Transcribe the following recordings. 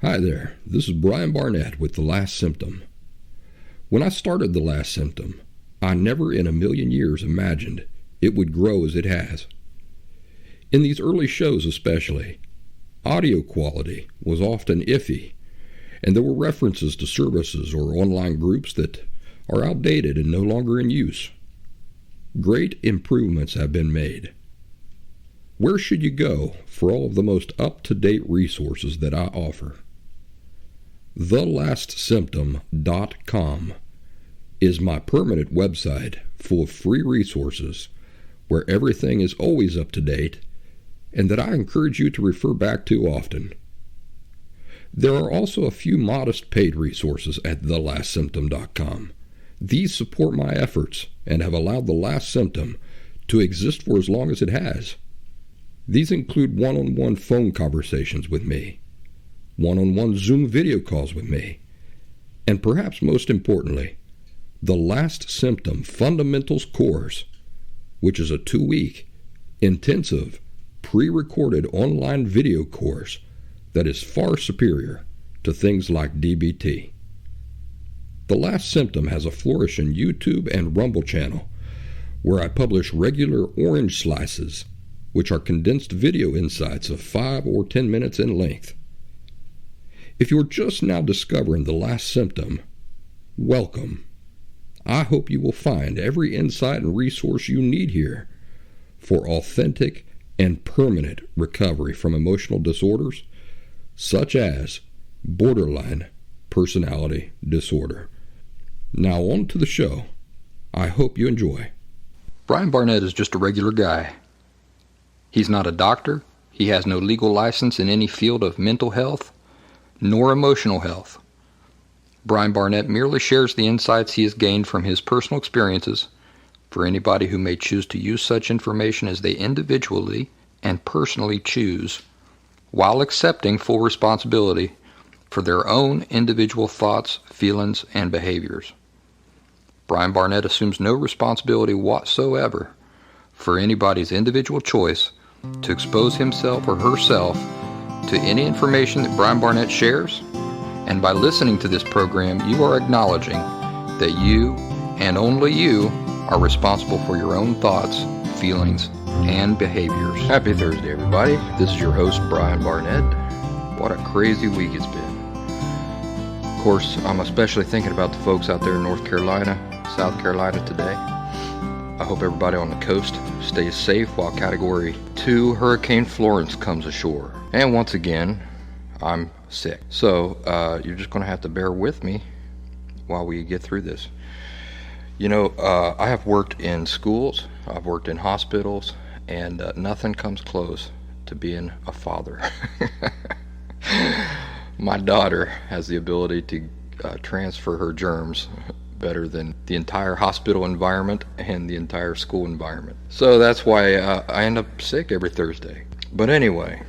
Hi there, this is Brian Barnett with The Last Symptom. When I started The Last Symptom, I never in a million years imagined it would grow as it has. In these early shows especially, audio quality was often iffy, and there were references to services or online groups that are outdated and no longer in use. Great improvements have been made. Where should you go for all of the most up-to-date resources that I offer? TheLastSymptom.com is my permanent website full of free resources where everything is always up to date and that I encourage you to refer back to often. There are also a few modest paid resources at TheLastSymptom.com. These support my efforts and have allowed The Last Symptom to exist for as long as it has. These include one-on-one phone conversations with me, one-on-one Zoom video calls with me, and perhaps most importantly, the Last Symptom Fundamentals course, which is a 2-week, intensive, pre-recorded online video course that is far superior to things like DBT. The Last Symptom has a flourishing YouTube and Rumble channel where I publish regular orange slices, which are condensed video insights of 5 or 10 minutes in length. If you're just now discovering The Last Symptom, welcome. I hope you will find every insight and resource you need here for authentic and permanent recovery from emotional disorders such as borderline personality disorder. Now on to the show. I hope you enjoy. Brian Barnett is just a regular guy. He's not a doctor. He has no legal license in any field of mental health nor emotional health. Brian Barnett merely shares the insights he has gained from his personal experiences for anybody who may choose to use such information as they individually and personally choose, while accepting full responsibility for their own individual thoughts, feelings, and behaviors. Brian Barnett assumes no responsibility whatsoever for anybody's individual choice to expose himself or herself to any information that Brian Barnett shares, and by listening to this program, you are acknowledging that you, and only you, are responsible for your own thoughts, feelings, and behaviors. Happy Thursday, everybody. This is your host, Brian Barnett. What a crazy week it's been. Of course, I'm especially thinking about the folks out there in North Carolina, South Carolina today. I hope everybody on the coast stays safe while Category 2 Hurricane Florence comes ashore. And once again, I'm sick. So you're just going to have to bear with me while we get through this. You know, I have worked in schools, I've worked in hospitals, and nothing comes close to being a father. My daughter has the ability to transfer her germs better than the entire hospital environment and the entire school environment. So that's why I end up sick every Thursday. But anyway,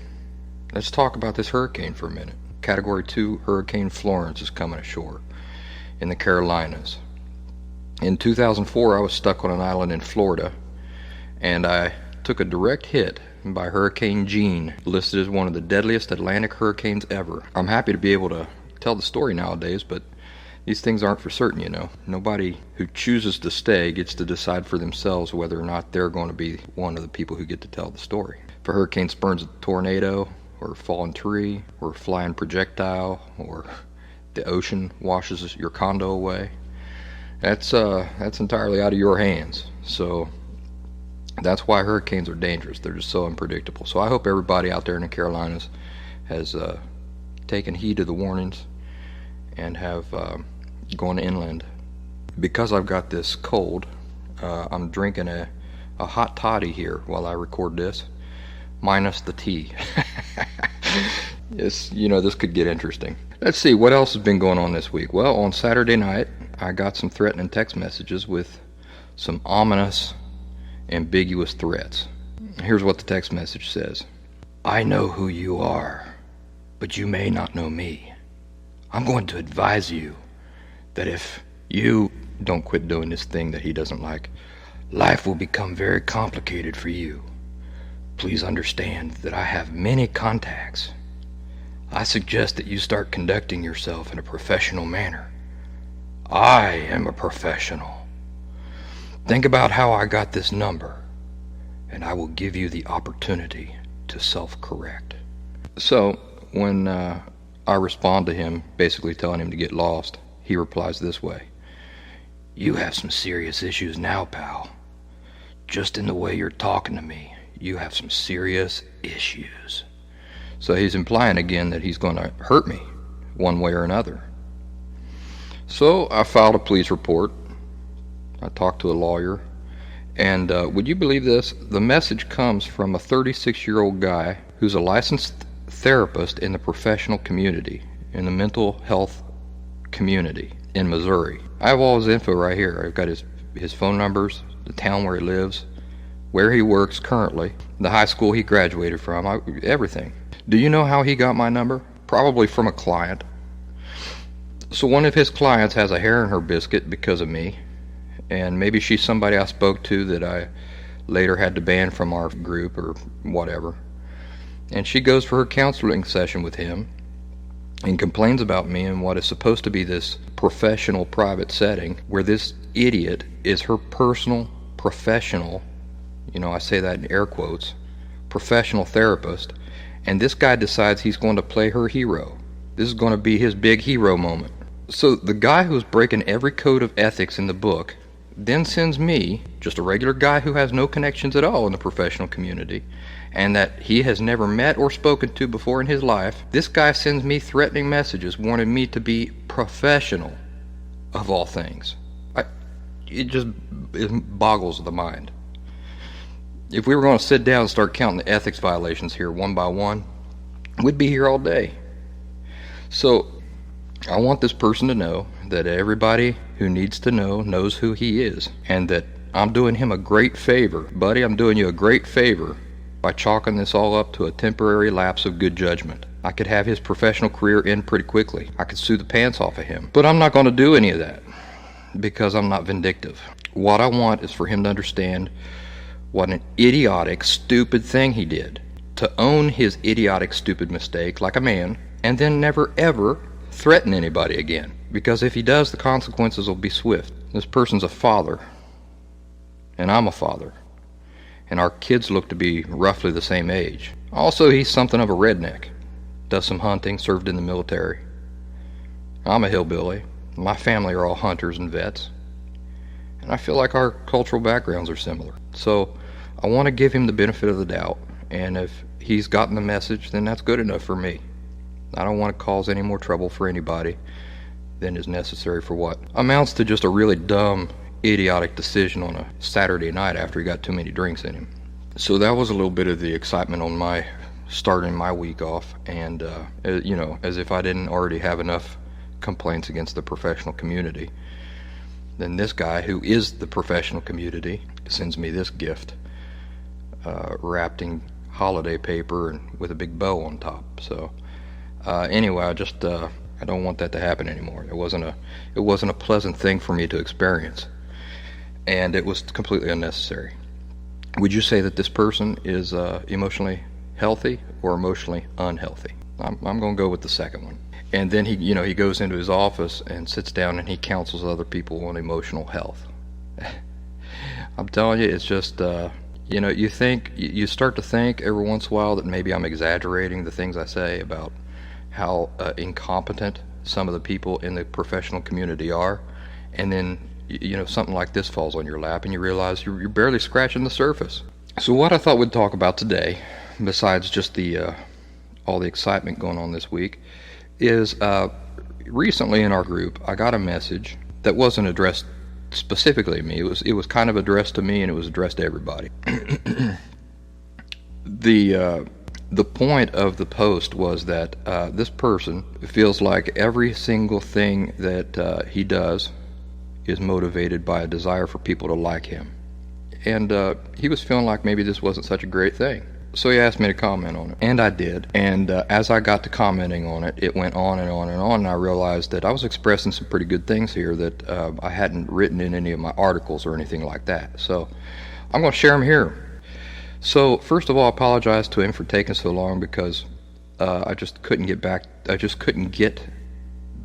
let's talk about this hurricane for a minute. Category 2 Hurricane Florence is coming ashore in the Carolinas. In 2004, I was stuck on an island in Florida, and I took a direct hit by Hurricane Jean, listed as one of the deadliest Atlantic hurricanes ever. I'm happy to be able to tell the story nowadays, but these things aren't for certain, you know. Nobody who chooses to stay gets to decide for themselves whether or not they're going to be one of the people who get to tell the story. If a hurricane spurns a tornado, or a fallen tree, or a flying projectile, or the ocean washes your condo away, that's entirely out of your hands. So that's why hurricanes are dangerous. They're just so unpredictable. So I hope everybody out there in the Carolinas has taken heed of the warnings and have gone inland. Because I've got this cold, I'm drinking a hot toddy here while I record this, minus the tea. Yes, you know, this could get interesting. Let's see, what else has been going on this week? Well, on Saturday night, I got some threatening text messages with some ominous, ambiguous threats. Here's what the text message says. I know who you are, but you may not know me. I'm going to advise you that if you don't quit doing this thing that he doesn't like, life will become very complicated for you. Please understand that I have many contacts. I suggest that you start conducting yourself in a professional manner. I am a professional. Think about how I got this number, and I will give you the opportunity to self-correct. So, when I respond to him, basically telling him to get lost, he replies this way: "You have some serious issues now, pal. Just in the way you're talking to me, you have some serious issues." So he's implying again that he's going to hurt me one way or another. So I filed a police report. I talked to a lawyer. And would you believe this? The message comes from a 36-year-old guy who's a licensed therapist in the professional community, in the mental health community in Missouri. I have all his info right here. I've got his phone numbers, the town where he lives, where he works currently, the high school he graduated from, everything. Do you know how he got my number? Probably from a client. So one of his clients has a hair in her biscuit because of me, and maybe she's somebody I spoke to that I later had to ban from our group or whatever. And she goes for her counseling session with him and complains about me in what is supposed to be this professional private setting where this idiot is her personal professional, I say that in air quotes, professional therapist, and this guy decides he's going to play her hero. This is going to be his big hero moment. So the guy who's breaking every code of ethics in the book then sends me, just a regular guy who has no connections at all in the professional community, and that he has never met or spoken to before in his life, this guy sends me threatening messages wanting me to be professional, of all things. It boggles the mind. If we were going to sit down and start counting the ethics violations here one by one, we'd be here all day. So I want this person to know that everybody who needs to know knows who he is, and that I'm doing him a great favor. Buddy, I'm doing you a great favor by chalking this all up to a temporary lapse of good judgment. I could have his professional career end pretty quickly. I could sue the pants off of him. But I'm not going to do any of that because I'm not vindictive. What I want is for him to understand what an idiotic, stupid thing he did. To own his idiotic, stupid mistake like a man, and then never ever threaten anybody again. Because if he does, the consequences will be swift. This person's a father, and I'm a father, and our kids look to be roughly the same age. Also, he's something of a redneck. Does some hunting, served in the military. I'm a hillbilly. My family are all hunters and vets. And I feel like our cultural backgrounds are similar. So I want to give him the benefit of the doubt, and if he's gotten the message, then that's good enough for me. I don't want to cause any more trouble for anybody than is necessary for what amounts to just a really dumb, idiotic decision on a Saturday night after he got too many drinks in him. So that was a little bit of the excitement on my starting my week off, and as if I didn't already have enough complaints against the professional community, then this guy who is the professional community sends me this gift, wrapped in holiday paper and with a big bow on top. So anyway, I don't want that to happen anymore. It wasn't a pleasant thing for me to experience, and it was completely unnecessary. Would you say that this person is emotionally healthy or emotionally unhealthy? I'm going to go with the second one. And then he goes into his office and sits down and he counsels other people on emotional health. I'm telling you, it's just you start to think every once in a while that maybe I'm exaggerating the things I say about how incompetent some of the people in the professional community are, and then something like this falls on your lap and you realize you're barely scratching the surface. So what I thought we'd talk about today, besides just all the excitement going on this week, is recently in our group I got a message that wasn't addressed specifically to me. It was kind of addressed to me, and it was addressed to everybody. The point of the post was that this person feels like every single thing that he does is motivated by a desire for people to like him. And he was feeling like maybe this wasn't such a great thing. So he asked me to comment on it, and I did. And as I got to commenting on it, it went on and on and on, and I realized that I was expressing some pretty good things here that I hadn't written in any of my articles or anything like that. So I'm going to share them here. So first of all, I apologize to him for taking so long, because I just couldn't get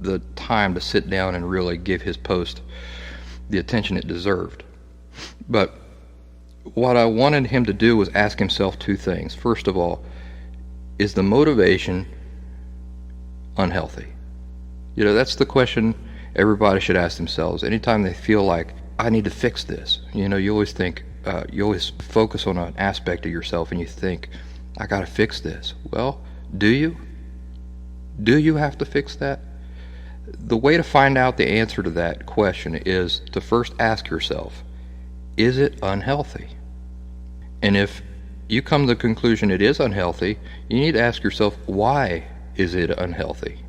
the time to sit down and really give his post the attention it deserved. But what I wanted him to do was ask himself two things. First of all, is the motivation unhealthy? That's the question everybody should ask themselves. Anytime they feel like, I need to fix this, you always think, you always focus on an aspect of yourself and you think, I got to fix this. Well, do you? Do you have to fix that? The way to find out the answer to that question is to first ask yourself, is it unhealthy? And if you come to the conclusion it is unhealthy, you need to ask yourself, why is it unhealthy?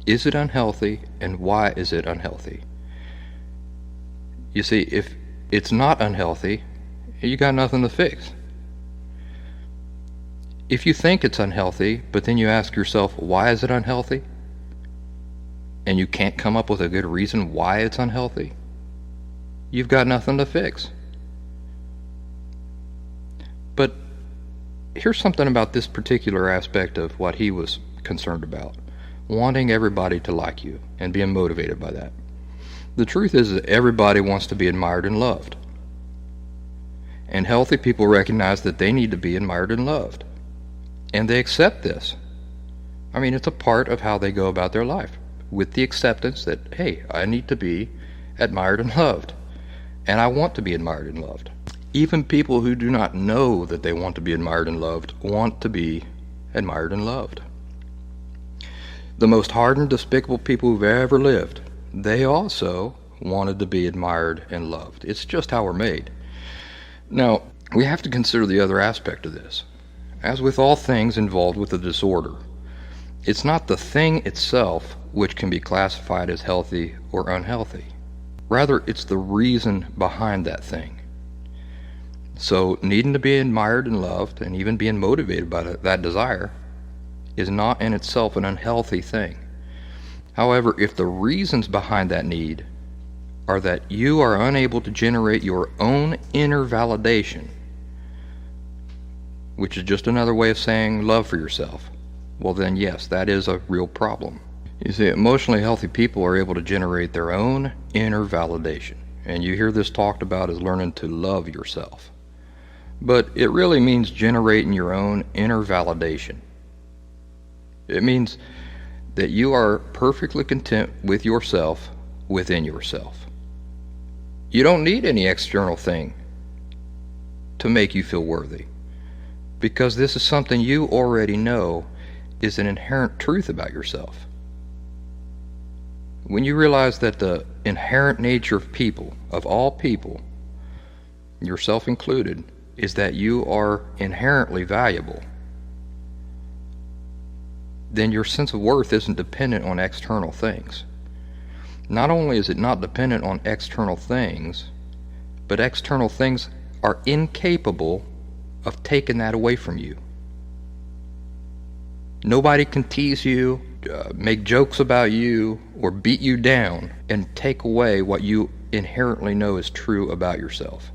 Is it unhealthy, and why is it unhealthy? You see, if it's not unhealthy, you got nothing to fix. If you think it's unhealthy, but then you ask yourself, why is it unhealthy? And you can't come up with a good reason why it's unhealthy, you've got nothing to fix. But here's something about this particular aspect of what he was concerned about: wanting everybody to like you and being motivated by that. The truth is that everybody wants to be admired and loved. And healthy people recognize that they need to be admired and loved. And they accept this. I mean, it's a part of how they go about their life, with the acceptance that, hey, I need to be admired and loved. And I want to be admired and loved. Even people who do not know that they want to be admired and loved want to be admired and loved. The most hardened, despicable people who've ever lived, they also wanted to be admired and loved. It's just how we're made. Now, we have to consider the other aspect of this. As with all things involved with a disorder, it's not the thing itself which can be classified as healthy or unhealthy. Rather, it's the reason behind that thing. So, needing to be admired and loved, and even being motivated by that desire, is not in itself an unhealthy thing. However, if the reasons behind that need are that you are unable to generate your own inner validation, which is just another way of saying love for yourself, well then yes, that is a real problem. You see, emotionally healthy people are able to generate their own inner validation. And you hear this talked about as learning to love yourself. But it really means generating your own inner validation. It means that you are perfectly content with yourself within yourself. You don't need any external thing to make you feel worthy, because this is something you already know is an inherent truth about yourself. When you realize that the inherent nature of people, of all people, yourself included, is that you are inherently valuable, then your sense of worth isn't dependent on external things. Not only is it not dependent on external things, but external things are incapable of taking that away from you. Nobody can tease you, make jokes about you, or beat you down and take away what you inherently know is true about yourself.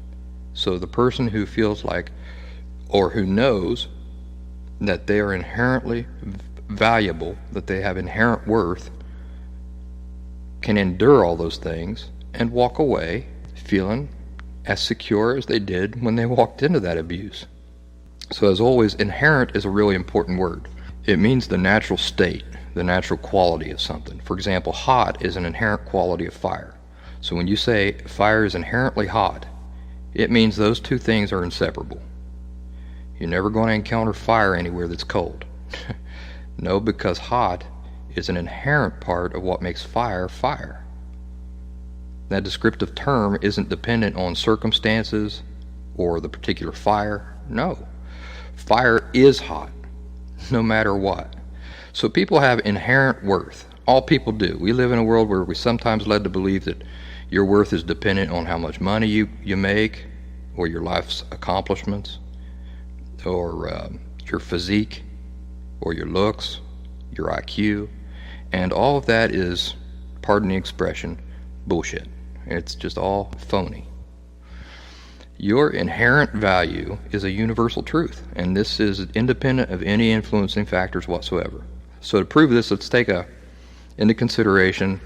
So the person who feels like, or who knows that they are inherently valuable, that they have inherent worth, can endure all those things and walk away feeling as secure as they did when they walked into that abuse. So as always, inherent is a really important word. It means the natural state, the natural quality of something. For example, hot is an inherent quality of fire. So when you say fire is inherently hot, it means those two things are inseparable. You're never going to encounter fire anywhere that's cold. No, because hot is an inherent part of what makes fire fire. That descriptive term isn't dependent on circumstances or the particular fire. No. Fire is hot, no matter what. So people have inherent worth. All people do. We live in a world where we're sometimes led to believe that your worth is dependent on how much money you make, or your life's accomplishments, or your physique, or your looks, your IQ. And all of that is, pardon the expression, bullshit. It's just all phony. Your inherent value is a universal truth, and this is independent of any influencing factors whatsoever. So to prove this, let's take into consideration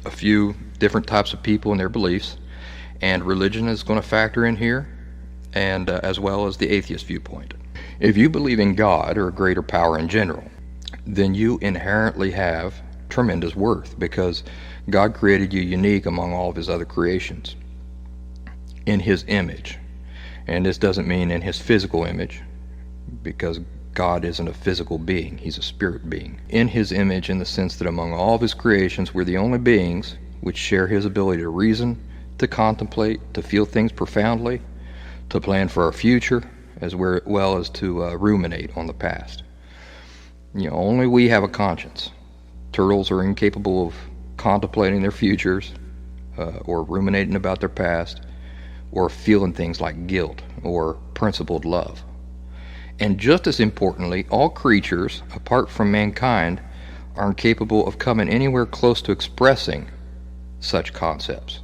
a few different types of people and their beliefs, and religion is going to factor in here, and as well as the atheist viewpoint. If you believe in God or a greater power in general, then you inherently have tremendous worth, because God created you unique among all of his other creations in his image. And this doesn't mean in his physical image, because God isn't a physical being, he's a spirit being. In his image, in the sense that among all of his creations, we're the only beings which share his ability to reason, to contemplate, to feel things profoundly, to plan for our future, as well as to ruminate on the past. Only we have a conscience. Turtles are incapable of contemplating their futures, or ruminating about their past, or feeling things like guilt or principled love. And just as importantly, all creatures, apart from mankind, are incapable of coming anywhere close to expressing such concepts.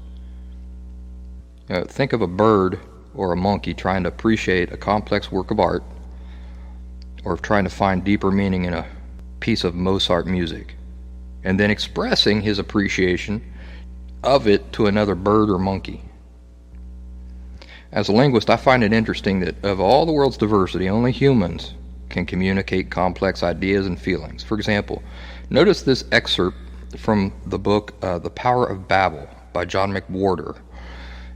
Think of a bird or a monkey trying to appreciate a complex work of art, or trying to find deeper meaning in a piece of Mozart music, and then expressing his appreciation of it to another bird or monkey. As a linguist, I find it interesting that of all the world's diversity, only humans can communicate complex ideas and feelings. For example, notice this excerpt from the book The Power of Babel by John McWhorter.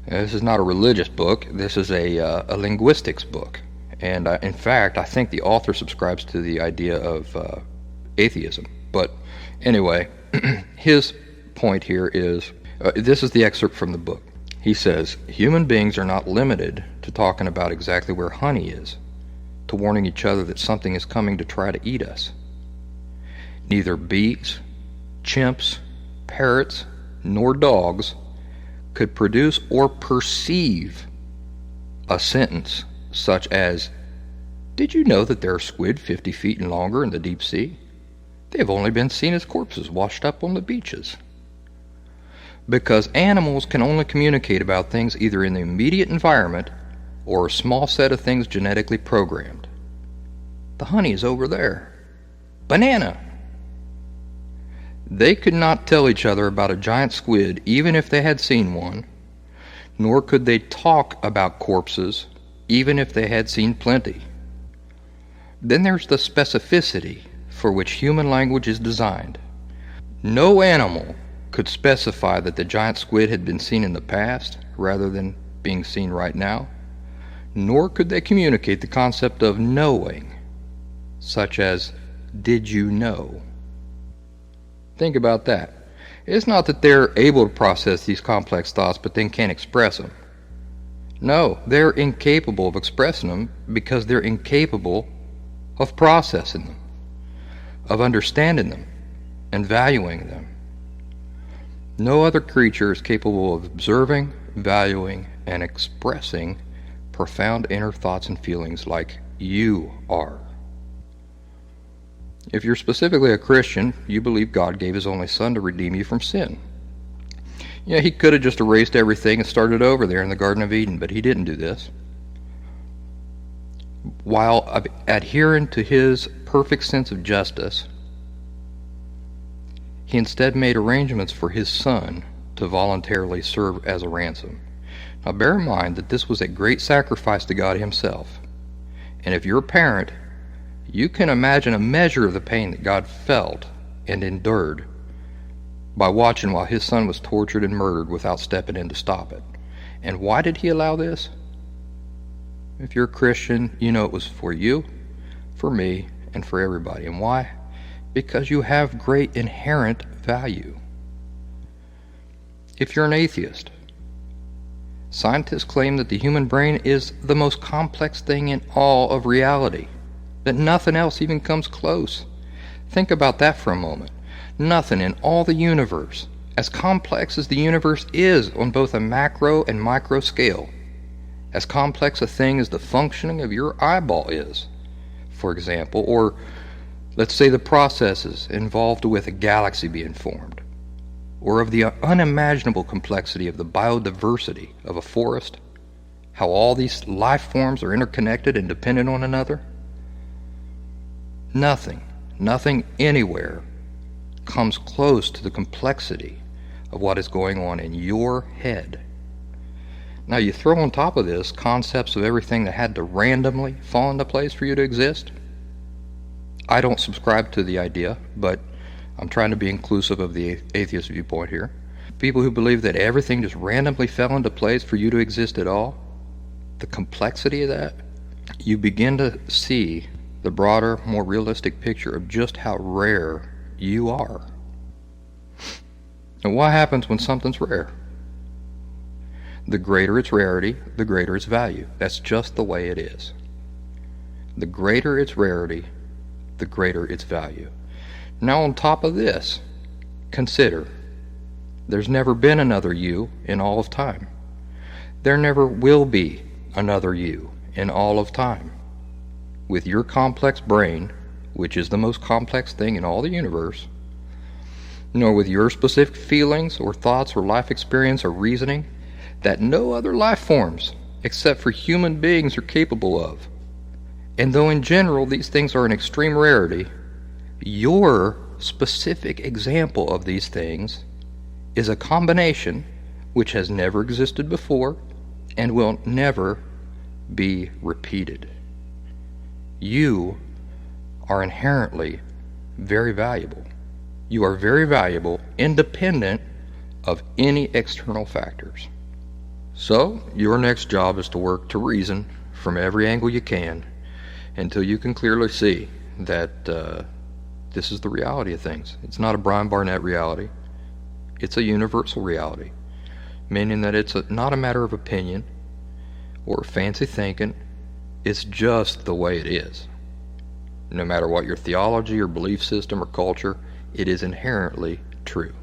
This is not a religious book, this is a linguistics book. And in fact, I think the author subscribes to the idea of atheism. But anyway, his point here is, this is the excerpt from the book. He says, human beings are not limited to talking about exactly where honey is, to warning each other that something is coming to try to eat us. Neither bees, chimps, parrots, nor dogs could produce or perceive a sentence such as, "Did you know that there are squid 50 feet and longer in the deep sea? They have only been seen as corpses washed up on the beaches." Because animals can only communicate about things either in the immediate environment or a small set of things genetically programmed. The honey is over there. Banana! They could not tell each other about a giant squid even if they had seen one, nor could they talk about corpses even if they had seen plenty. Then there's the specificity for which human language is designed. No animal could specify that the giant squid had been seen in the past rather than being seen right now, nor could they communicate the concept of knowing, such as, "Did you know?" Think about that. It's not that they're able to process these complex thoughts but then can't express them. No, they're incapable of expressing them because they're incapable of processing them, of understanding them, and valuing them. No other creature is capable of observing, valuing, and expressing profound inner thoughts and feelings like you are. If you're specifically a Christian, you believe God gave his only Son to redeem you from sin. He could have just erased everything and started over there in the Garden of Eden, but he didn't do this. While adhering to his perfect sense of justice, he instead made arrangements for his Son to voluntarily serve as a ransom. Now bear in mind that this was a great sacrifice to God himself. And if you're a parent, you can imagine a measure of the pain that God felt and endured by watching while his Son was tortured and murdered without stepping in to stop it. And why did he allow this? If you're a Christian, you know it was for you, for me, and for everybody. And why? Because you have great inherent value. If you're an atheist, scientists claim that the human brain is the most complex thing in all of reality, that nothing else even comes close. Think about that for a moment. Nothing in all the universe, as complex as the universe is on both a macro and micro scale, as complex a thing as the functioning of your eyeball is, for example, or let's say the processes involved with a galaxy being formed, or of the unimaginable complexity of the biodiversity of a forest, how all these life forms are interconnected and dependent on one another? Nothing anywhere comes close to the complexity of what is going on in your head. Now you throw on top of this concepts of everything that had to randomly fall into place for you to exist. I don't subscribe to the idea, but I'm trying to be inclusive of the atheist viewpoint here. People who believe that everything just randomly fell into place for you to exist at all, the complexity of that, you begin to see the broader, more realistic picture of just how rare you are. And what happens when something's rare? The greater its rarity, the greater its value. That's just the way it is. The greater its rarity, the greater its value. Now on top of this, consider, there's never been another you in all of time. There never will be another you in all of time. With your complex brain, which is the most complex thing in all the universe, nor with your specific feelings or thoughts or life experience or reasoning that no other life forms except for human beings are capable of. And though in general these things are an extreme rarity, your specific example of these things is a combination which has never existed before and will never be repeated. You are inherently very valuable. You are very valuable, independent of any external factors. So, your next job is to work to reason from every angle you can until you can clearly see that this is the reality of things. It's not a Brian Barnett reality. It's a universal reality, meaning that it's not a matter of opinion or fancy thinking. It's just the way it is. No matter what your theology or belief system or culture, it is inherently true.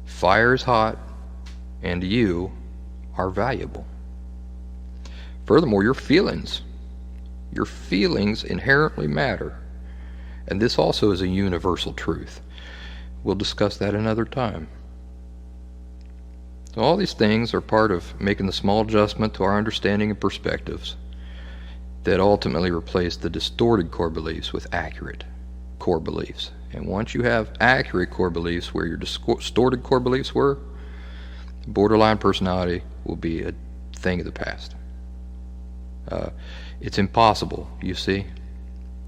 Fire is hot, and you are valuable. Furthermore, your feelings inherently matter, and this also is a universal truth. We'll discuss that another time. So all these things are part of making the small adjustment to our understanding and perspectives that ultimately replace the distorted core beliefs with accurate core beliefs. And once you have accurate core beliefs where your distorted core beliefs were, borderline personality will be a thing of the past. It's impossible, you see,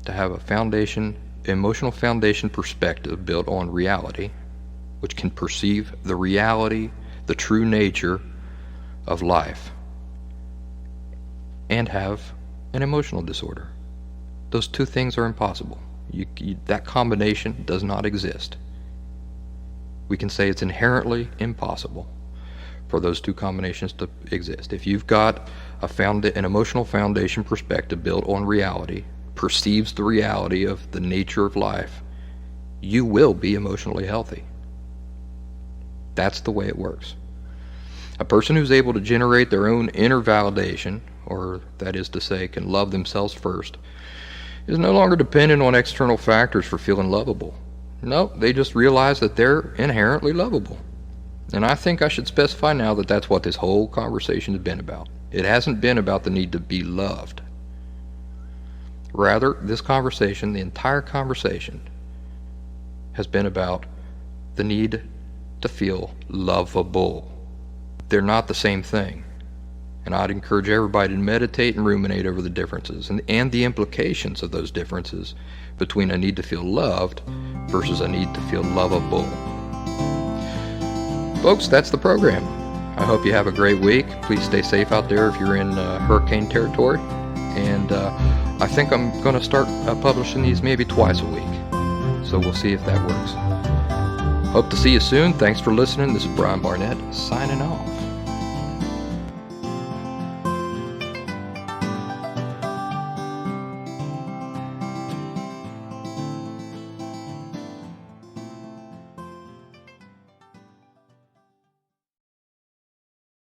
to have a emotional foundation perspective built on reality, which can perceive the reality, the true nature of life, and have an emotional disorder. Those two things are impossible. That combination does not exist. We can say it's inherently impossible for those two combinations to exist. If you've got an emotional foundation perspective built on reality, perceives the reality of the nature of life, you will be emotionally healthy. That's the way it works. A person who's able to generate their own inner validation, or that is to say, can love themselves first, is no longer dependent on external factors for feeling lovable. No, they just realize that they're inherently lovable. And I think I should specify now that that's what this whole conversation has been about. It hasn't been about the need to be loved. Rather, this conversation, the entire conversation, has been about the need to feel lovable. They're not the same thing. And I'd encourage everybody to meditate and ruminate over the differences and the implications of those differences between a need to feel loved versus a need to feel lovable. Folks, that's the program. I hope you have a great week. Please stay safe out there if you're in hurricane territory. And I think I'm going to start publishing these maybe twice a week. So we'll see if that works. Hope to see you soon. Thanks for listening. This is Brian Barnett signing off.